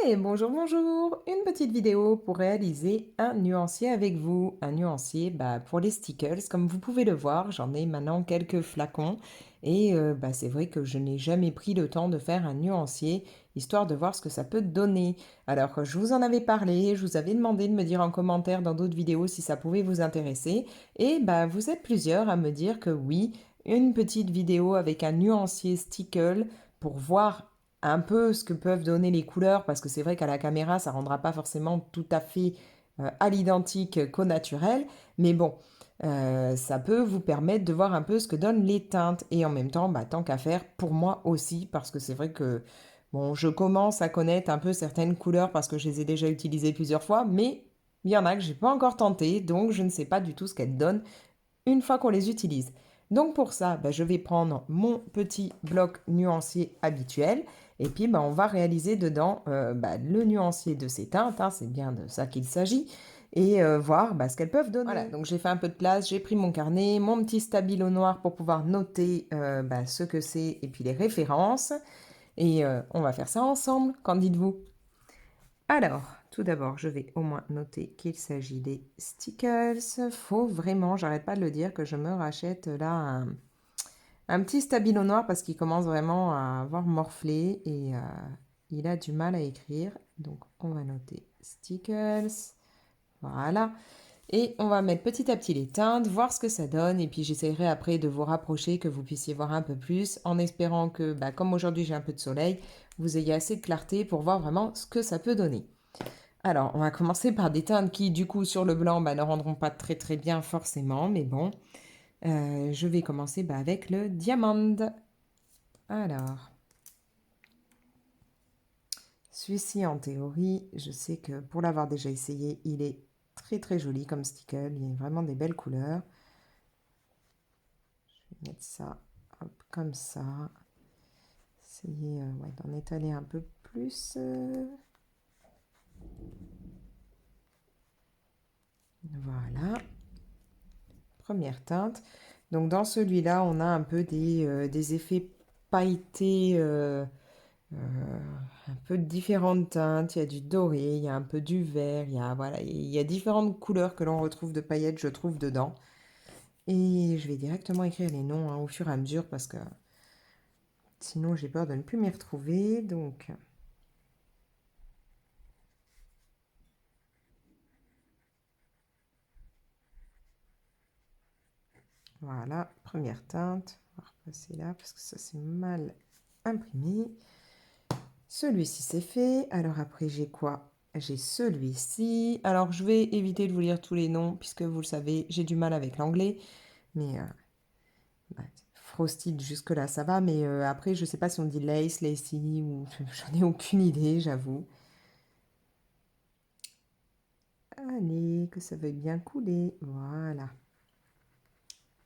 Et bonjour, bonjour! Une petite vidéo pour réaliser un nuancier avec vous. Un nuancier pour les stickers. Comme vous pouvez le voir, j'en ai maintenant quelques flacons. Et c'est vrai que je n'ai jamais pris le temps de faire un nuancier, histoire de voir ce que ça peut donner. Alors, je vous en avais parlé, je vous avais demandé de me dire en commentaire dans d'autres vidéos si ça pouvait vous intéresser. Et vous êtes plusieurs à me dire que oui, une petite vidéo avec un nuancier sticker pour voir un peu ce que peuvent donner les couleurs, parce que c'est vrai qu'à la caméra, ça rendra pas forcément tout à fait à l'identique qu'au naturel, mais bon, ça peut vous permettre de voir un peu ce que donnent les teintes, et en même temps, tant qu'à faire, pour moi aussi, parce que c'est vrai que, bon, je commence à connaître un peu certaines couleurs, parce que je les ai déjà utilisées plusieurs fois, mais il y en a que j'ai pas encore tenté, donc je ne sais pas du tout ce qu'elles donnent une fois qu'on les utilise. Donc pour ça, je vais prendre mon petit bloc nuancier habituel et puis on va réaliser dedans le nuancier de ces teintes, hein, c'est bien de ça qu'il s'agit, et voir ce qu'elles peuvent donner. Voilà, donc j'ai fait un peu de place, j'ai pris mon carnet, mon petit stabilo noir pour pouvoir noter ce que c'est et puis les références. Et on va faire ça ensemble, qu'en dites-vous? Alors, tout d'abord, je vais au moins noter qu'il s'agit des stickers. Faut vraiment, j'arrête pas de le dire, que je me rachète là un petit stabilo noir parce qu'il commence vraiment à avoir morflé et il a du mal à écrire. Donc, on va noter stickers. Voilà. Et on va mettre petit à petit les teintes, voir ce que ça donne. Et puis, j'essaierai après de vous rapprocher, que vous puissiez voir un peu plus, en espérant que, comme aujourd'hui j'ai un peu de soleil, vous ayez assez de clarté pour voir vraiment ce que ça peut donner. Alors, on va commencer par des teintes qui, du coup, sur le blanc, ne rendront pas très très bien forcément, mais bon. Je vais commencer avec le diamant. Alors, celui-ci, en théorie, je sais que pour l'avoir déjà essayé, il est très très joli comme sticker. Il y a vraiment des belles couleurs. Je vais mettre ça hop, comme ça. Essayer d'en étaler un peu plus. Voilà. Première teinte. Donc dans celui-là, on a un peu des effets pailletés, un peu de différentes teintes. Il y a du doré, il y a un peu du vert, voilà, il y a différentes couleurs que l'on retrouve de paillettes, je trouve, dedans. Et je vais directement écrire les noms, hein, au fur et à mesure parce que sinon j'ai peur de ne plus m'y retrouver. Donc voilà, première teinte. On va repasser là parce que ça c'est mal imprimé. Celui-ci c'est fait. Alors après j'ai quoi? J'ai celui-ci. Alors je vais éviter de vous lire tous les noms puisque vous le savez, j'ai du mal avec l'anglais. Mais Frosted jusque-là ça va. Mais après je sais pas si on dit lace, lacy ou j'en ai aucune idée, j'avoue. Allez, que ça veuille bien couler. Voilà.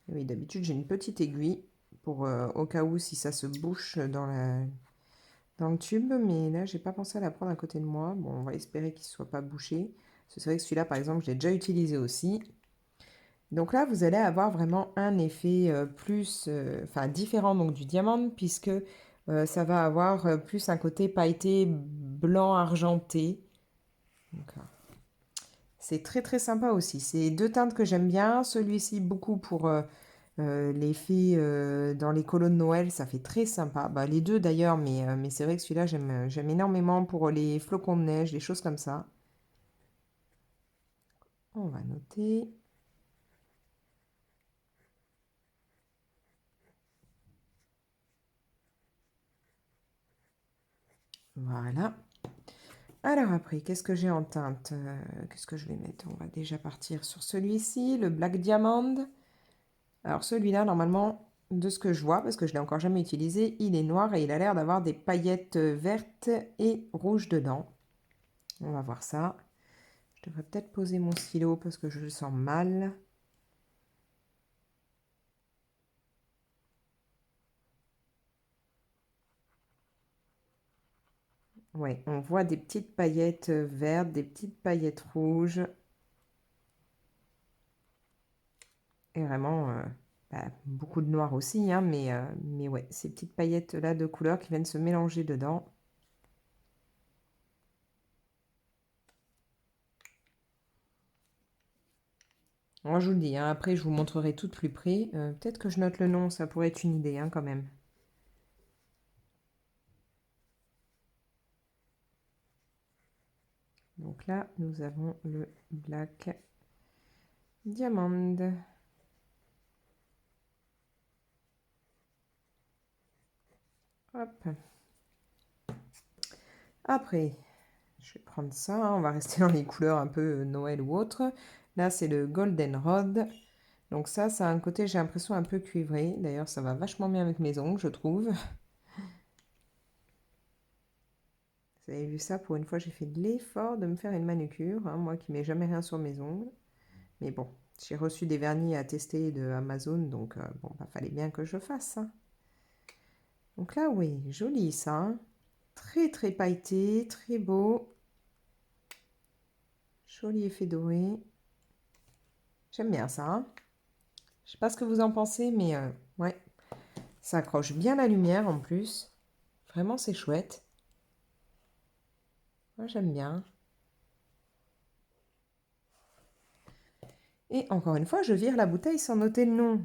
Et oui, d'habitude j'ai une petite aiguille pour au cas où si ça se bouche dans le tube, mais là, j'ai pas pensé à la prendre à côté de moi. Bon, on va espérer qu'il ne soit pas bouché. C'est vrai que celui-là, par exemple, je l'ai déjà utilisé aussi. Donc là, vous allez avoir vraiment un effet différent donc, du diamant, puisque ça va avoir plus un côté pailleté blanc argenté. C'est très très sympa aussi. C'est deux teintes que j'aime bien. Celui-ci, beaucoup pour l'effet dans les colonnes de Noël, ça fait très sympa. Les deux d'ailleurs, mais c'est vrai que celui-là, j'aime énormément pour les flocons de neige, les choses comme ça. On va noter. Voilà. Alors après, qu'est-ce que j'ai en teinte? Qu'est-ce que je vais mettre? On va déjà partir sur celui-ci, le Black Diamond. Alors celui-là, normalement, de ce que je vois, parce que je ne l'ai encore jamais utilisé, il est noir et il a l'air d'avoir des paillettes vertes et rouges dedans. On va voir ça. Je devrais peut-être poser mon stylo parce que je le sens mal. Ouais, on voit des petites paillettes vertes, des petites paillettes rouges. Et vraiment, beaucoup de noir aussi, hein, mais ouais, ces petites paillettes-là de couleurs qui viennent se mélanger dedans. Moi, je vous le dis, hein, après, je vous montrerai tout de plus près. Peut-être que je note le nom, ça pourrait être une idée, hein, quand même. Donc là, nous avons le Black Diamond. Hop. Après, je vais prendre ça, hein, on va rester dans les couleurs un peu Noël ou autre. Là, c'est le Golden Rod. Donc ça a un côté, j'ai l'impression, un peu cuivré. D'ailleurs, ça va vachement bien avec mes ongles, je trouve. Vous avez vu ça, pour une fois, j'ai fait de l'effort de me faire une manucure, hein, moi qui mets jamais rien sur mes ongles. Mais bon, j'ai reçu des vernis à tester de Amazon, donc bon, bah, fallait bien que je fasse, hein. Donc là, oui, joli ça, hein. Très très pailleté, très beau. Joli effet doré. J'aime bien ça, hein. Je sais pas ce que vous en pensez, mais ouais, ça accroche bien la lumière en plus. Vraiment, c'est chouette. Moi, j'aime bien. Et encore une fois, je vire la bouteille sans noter le nom.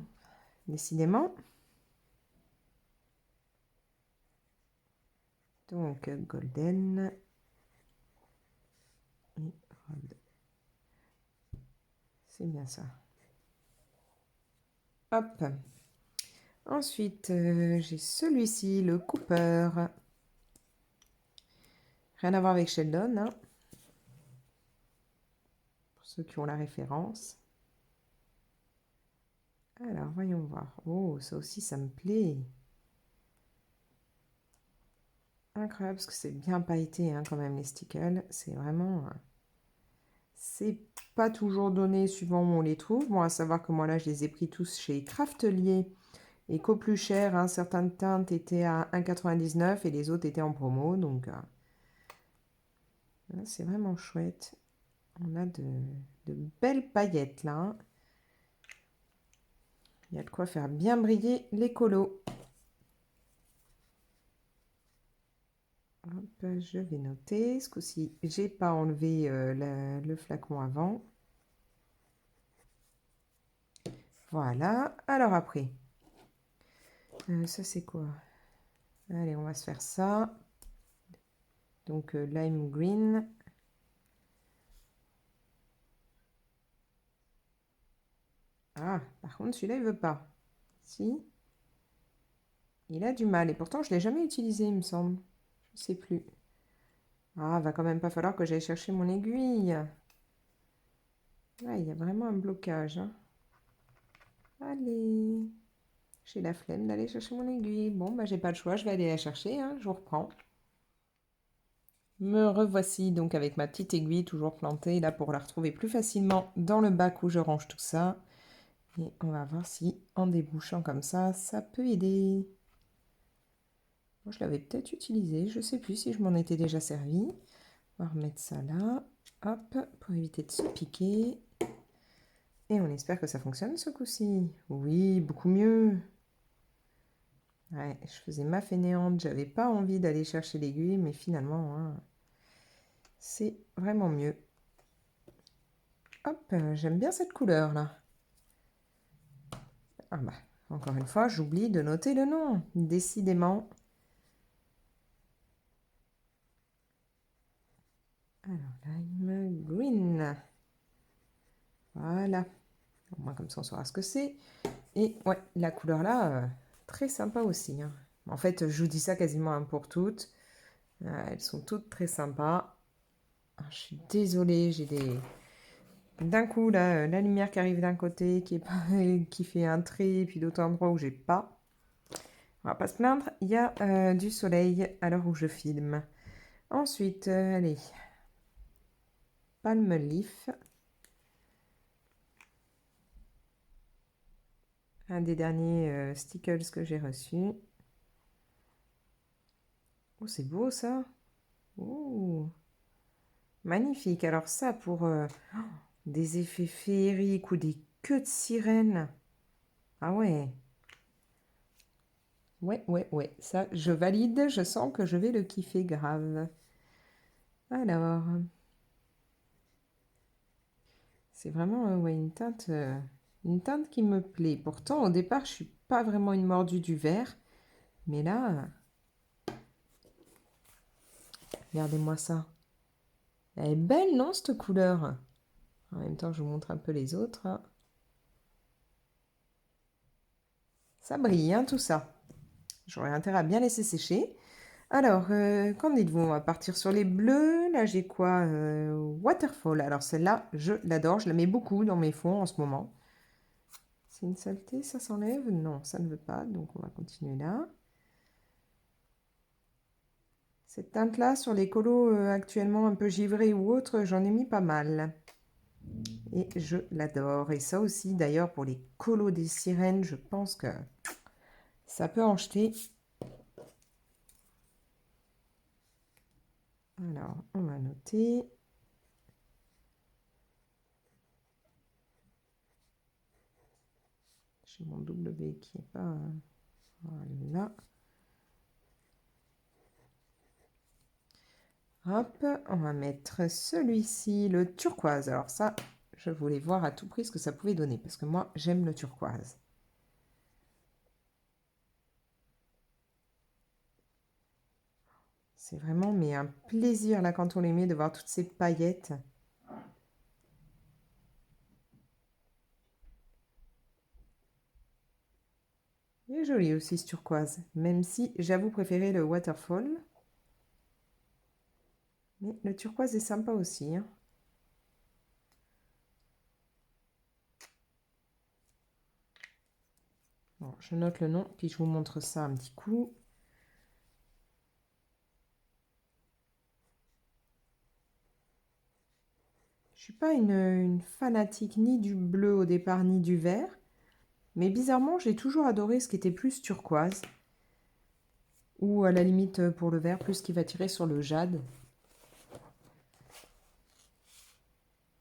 Décidément. Donc, Golden. Et Rod. C'est bien ça. Hop. Ensuite, j'ai celui-ci, le Cooper. Rien à voir avec Sheldon, hein, pour ceux qui ont la référence. Alors, voyons voir. Oh, ça aussi, ça me plaît. Incroyable, parce que c'est bien pailleté, hein, quand même, les stickers. C'est vraiment... c'est pas toujours donné suivant où on les trouve. Bon, à savoir que moi, là, je les ai pris tous chez Craftelier. Et qu'au plus cher, hein, certaines teintes étaient à 1,99 et les autres étaient en promo. Donc, c'est vraiment chouette. On a de belles paillettes, là, hein. Il y a de quoi faire bien briller les colos. Hop, je vais noter. Ce coup-ci, j'ai pas enlevé le flacon avant. Voilà. Alors après, ça c'est quoi? Allez, on va se faire ça. Donc lime green. Ah, par contre, celui-là, il veut pas. Si, il a du mal. Et pourtant, je l'ai jamais utilisé, il me semble. Je sais plus. Ah, va quand même pas falloir que j'aille chercher mon aiguille. Ah, il y a vraiment un blocage, hein. Allez. J'ai la flemme d'aller chercher mon aiguille. Bon, bah j'ai pas le choix, je vais aller la chercher, hein. Je vous reprends. Me revoici donc avec ma petite aiguille toujours plantée là pour la retrouver plus facilement dans le bac où je range tout ça. Et on va voir si en débouchant comme ça peut aider. Moi, je l'avais peut-être utilisé, je sais plus si je m'en étais déjà servi. On va remettre ça là, hop, pour éviter de se piquer. Et on espère que ça fonctionne ce coup-ci. Oui, beaucoup mieux. Ouais, je faisais ma fainéante, j'avais pas envie d'aller chercher l'aiguille, mais finalement, hein, c'est vraiment mieux. Hop, j'aime bien cette couleur là. Ah bah, encore une fois, j'oublie de noter le nom, décidément. Alors, lime green. Voilà. Au moins, comme ça, on saura ce que c'est. Et ouais, la couleur là, très sympa aussi, hein. En fait, je vous dis ça quasiment un pour toutes. Elles sont toutes très sympas. Ah, je suis désolée, j'ai des... D'un coup, là, la lumière qui arrive d'un côté, qui, est pas... qui fait un trait, et puis d'autres endroits où j'ai pas. On va pas se plaindre, il y a du soleil à l'heure où je filme. Ensuite, allez, Palm Leaf. Un des derniers stickers que j'ai reçus. Oh, c'est beau ça. Oh, magnifique. Alors ça, pour des effets féeriques ou des queues de sirène. Ah ouais. Ouais, ouais, ouais. Ça, je valide. Je sens que je vais le kiffer grave. Alors, C'est vraiment ouais, une teinte qui me plaît. Pourtant, au départ, je suis pas vraiment une mordue du vert. Mais là, regardez-moi ça. Elle est belle, non, cette couleur? En même temps, je vous montre un peu les autres, hein. Ça brille, hein, tout ça. J'aurais intérêt à bien laisser sécher. Alors, qu'en dites-vous? On va partir sur les bleus. Là, j'ai quoi? Waterfall. Alors, celle-là, je l'adore. Je la mets beaucoup dans mes fonds en ce moment. C'est une saleté, ça s'enlève? Non, ça ne veut pas. Donc, on va continuer là. Cette teinte-là, sur les colos actuellement un peu givrés ou autres, j'en ai mis pas mal. Et je l'adore. Et ça aussi, d'ailleurs, pour les colos des sirènes, je pense que ça peut en jeter. Alors, on va noter. J'ai mon W qui est pas... Voilà. Hop, on va mettre celui-ci, le turquoise. Alors ça, je voulais voir à tout prix ce que ça pouvait donner, parce que moi, j'aime le turquoise. C'est vraiment mais un plaisir, là, quand on les met, de voir toutes ces paillettes. Il est joli aussi, ce turquoise, même si j'avoue préférer le waterfall. Mais le turquoise est sympa aussi, hein. Bon, je note le nom, puis je vous montre ça un petit coup. Je suis pas une fanatique ni du bleu au départ, ni du vert. Mais bizarrement, j'ai toujours adoré ce qui était plus turquoise. Ou à la limite pour le vert, plus ce qui va tirer sur le jade.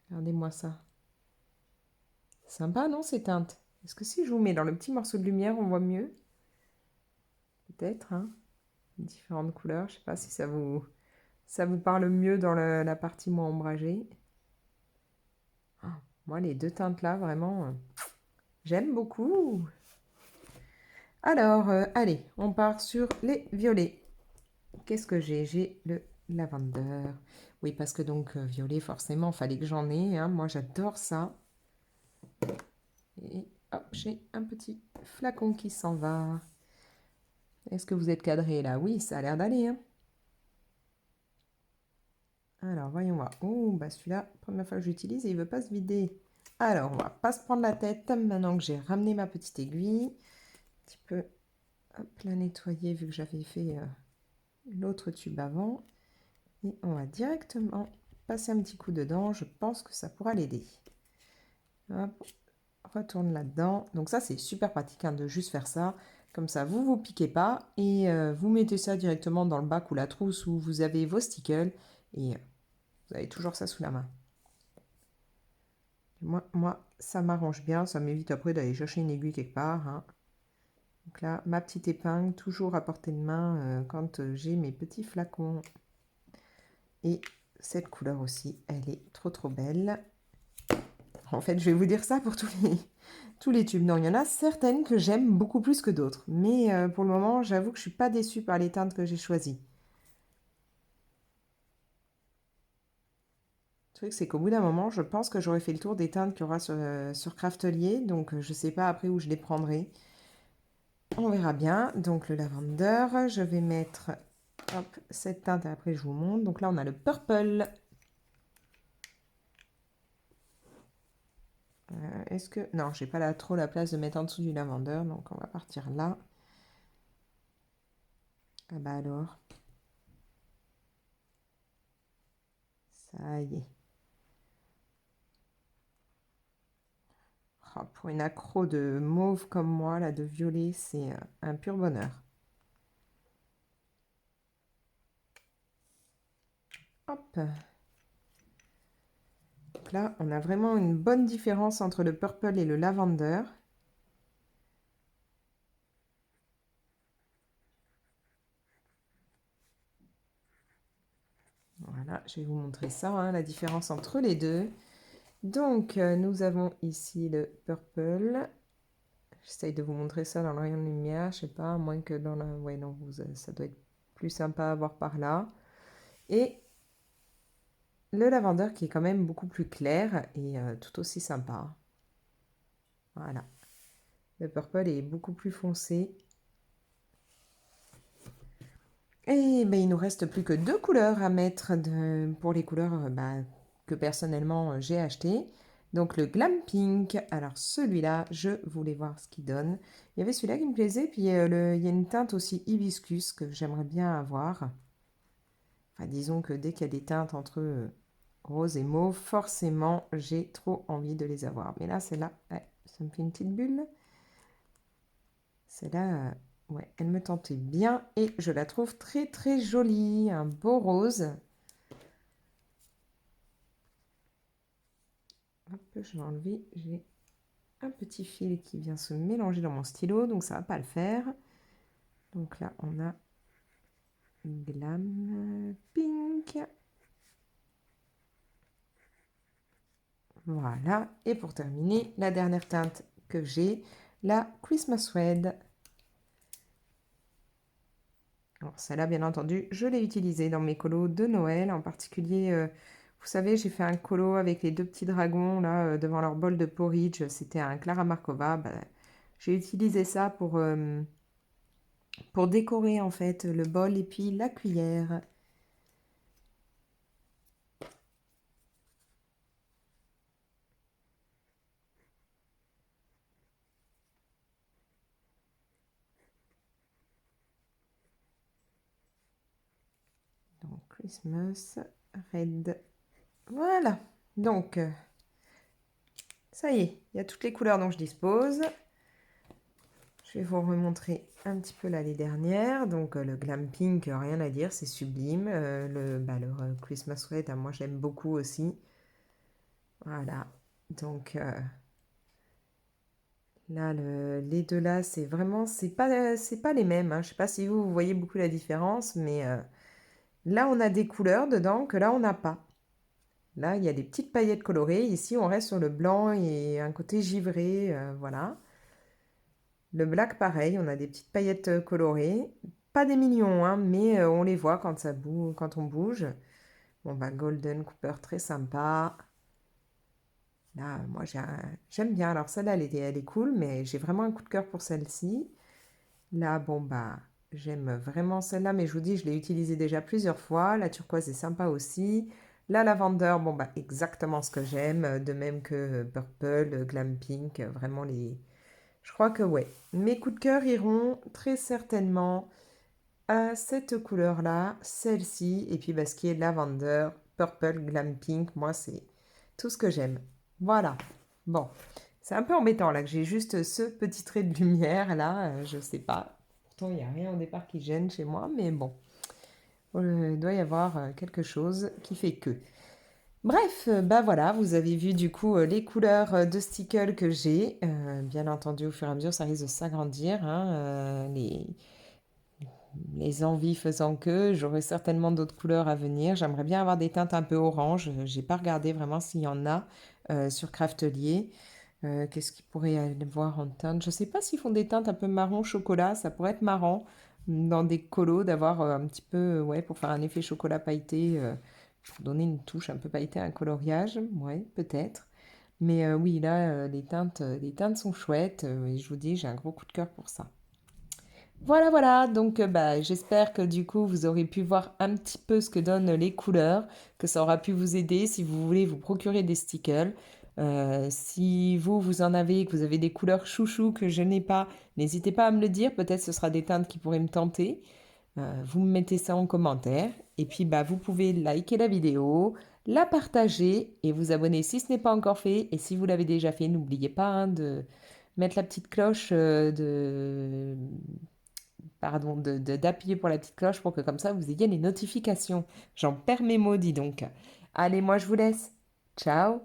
Regardez-moi ça. Sympa, non, ces teintes? Est-ce que si je vous mets dans le petit morceau de lumière, on voit mieux? Peut-être, hein? Différentes couleurs. Je sais pas si ça vous parle mieux dans la partie moins ombragée. Ah, moi, les deux teintes là, vraiment, j'aime beaucoup. Alors, allez, on part sur les violets. Qu'est-ce que j'ai? J'ai le lavender. Oui, parce que donc, violet, forcément, fallait que j'en ai, hein. Moi, j'adore ça. Et hop, j'ai un petit flacon qui s'en va. Est-ce que vous êtes cadré là? Oui, ça a l'air d'aller, hein. Alors, voyons voir. Oh, bah celui-là, première fois que j'utilise et il veut pas se vider. Alors, on va pas se prendre la tête. Maintenant que j'ai ramené ma petite aiguille, un petit peu, hop, la nettoyer vu que j'avais fait l'autre tube avant. Et on va directement passer un petit coup dedans. Je pense que ça pourra l'aider. Hop, retourne là-dedans. Donc ça, c'est super pratique hein, de juste faire ça. Comme ça, vous vous piquez pas et vous mettez ça directement dans le bac ou la trousse où vous avez vos stickles et vous avez toujours ça sous la main. Moi ça m'arrange bien, ça m'évite après d'aller chercher une aiguille quelque part, hein. Donc là, ma petite épingle, toujours à portée de main quand j'ai mes petits flacons. Et cette couleur aussi, elle est trop trop belle. En fait, je vais vous dire ça pour tous les tubes. Non, il y en a certaines que j'aime beaucoup plus que d'autres. Mais pour le moment, j'avoue que je ne suis pas déçue par les teintes que j'ai choisies. Le truc, c'est qu'au bout d'un moment, je pense que j'aurais fait le tour des teintes qu'il y aura sur Craftelier. Donc, je ne sais pas après où je les prendrai. On verra bien. Donc, le lavender, je vais mettre hop, cette teinte et après, je vous montre. Donc là, on a le purple. Est-ce que... Non, j'ai pas trop la place de mettre en dessous du lavender. Donc, on va partir là. Ah bah alors. Ça y est. Oh, pour une accro de mauve comme moi, là, de violet, c'est un pur bonheur. Hop. Donc là, on a vraiment une bonne différence entre le purple et le lavender. Voilà, je vais vous montrer ça, hein, la différence entre les deux. Donc, nous avons ici le purple. J'essaye de vous montrer ça dans le rayon de lumière, je sais pas, à moins que dans la... Ouais, non, ça doit être plus sympa à voir par là. Et le lavender qui est quand même beaucoup plus clair et tout aussi sympa. Voilà. Le purple est beaucoup plus foncé. Et ben, il nous reste plus que deux couleurs à mettre pour les couleurs que personnellement j'ai achetées. Donc le Glam Pink, alors celui-là, je voulais voir ce qu'il donne. Il y avait celui-là qui me plaisait, puis il y a une teinte aussi hibiscus que j'aimerais bien avoir. Enfin, disons que dès qu'il y a des teintes entre rose et mauve, forcément, j'ai trop envie de les avoir. Mais là, celle-là, ouais, ça me fait une petite bulle. Celle-là, ouais, elle me tentait bien et je la trouve très très jolie. Un beau rose. Hop, je vais enlever. J'ai un petit fil qui vient se mélanger dans mon stylo, donc ça va pas le faire. Donc là, on a Glam Pink. Voilà. Et pour terminer, la dernière teinte que j'ai, la Christmas Red. Alors celle-là, bien entendu, je l'ai utilisée dans mes colos de Noël, en particulier, vous savez, j'ai fait un colo avec les deux petits dragons là devant leur bol de porridge. C'était un Clara Markova. Bah, j'ai utilisé ça pour décorer en fait le bol et puis la cuillère. Donc Christmas Red. Voilà. Donc ça y est, il y a toutes les couleurs dont je dispose. Je vais vous remontrer un petit peu là les dernières. Donc le Glam Pink, rien à dire, c'est sublime. Le Christmas Red, moi j'aime beaucoup aussi. Voilà. Donc là, les deux là, c'est vraiment, c'est pas les mêmes, hein. Je sais pas si vous voyez beaucoup la différence, mais là on a des couleurs dedans que là on n'a pas. Là, il y a des petites paillettes colorées. Ici, on reste sur le blanc et un côté givré, voilà. Le black, pareil, on a des petites paillettes colorées. Pas des millions, hein, mais on les voit quand ça bouge, quand on bouge. Bon, bah, Golden Cooper, très sympa. Là, moi, j'aime bien. Alors, celle-là, elle est cool, mais j'ai vraiment un coup de cœur pour celle-ci. Là, bon, bah, j'aime vraiment celle-là, mais je vous dis, je l'ai utilisée déjà plusieurs fois. La turquoise est sympa aussi. La lavender, bon, bah, exactement ce que j'aime. De même que Purple, Glam Pink, vraiment les... Je crois que ouais. Mes coups de cœur iront très certainement à cette couleur-là, celle-ci, et puis bah, ce qui est lavender, purple, glam pink, moi c'est tout ce que j'aime. Voilà. Bon, c'est un peu embêtant là que j'ai juste ce petit trait de lumière là, je sais pas. Pourtant il n'y a rien au départ qui gêne chez moi, mais bon, il doit y avoir quelque chose qui fait que. Bref, bah voilà, vous avez vu du coup les couleurs de stickers que j'ai. Bien entendu, au fur et à mesure, ça risque de s'agrandir, hein, les envies faisant que j'aurai certainement d'autres couleurs à venir. J'aimerais bien avoir des teintes un peu orange. J'ai pas regardé vraiment s'il y en a sur Craftelier. Qu'est-ce qu'il pourrait y avoir en teinte? Je sais pas s'ils font des teintes un peu marron chocolat. Ça pourrait être marrant dans des colos d'avoir un petit peu, ouais, pour faire un effet chocolat pailleté, pour donner une touche un peu pailletée à un coloriage. Ouais, peut-être. Mais oui, là, les teintes sont chouettes. Et je vous dis, j'ai un gros coup de cœur pour ça. Voilà, voilà, donc bah, j'espère que du coup vous aurez pu voir un petit peu ce que donnent les couleurs, que ça aura pu vous aider si vous voulez vous procurer des stickers. Si vous, vous en avez, que vous avez des couleurs chouchou que je n'ai pas, n'hésitez pas à me le dire, peut-être ce sera des teintes qui pourraient me tenter. Vous me mettez ça en commentaire et puis bah, vous pouvez liker la vidéo, la partager et vous abonner si ce n'est pas encore fait. Et si vous l'avez déjà fait, n'oubliez pas hein, de mettre la petite cloche pardon, d'appuyer pour la petite cloche pour que comme ça vous ayez les notifications. J'en perds mes mots, dis donc. Allez, moi je vous laisse. Ciao!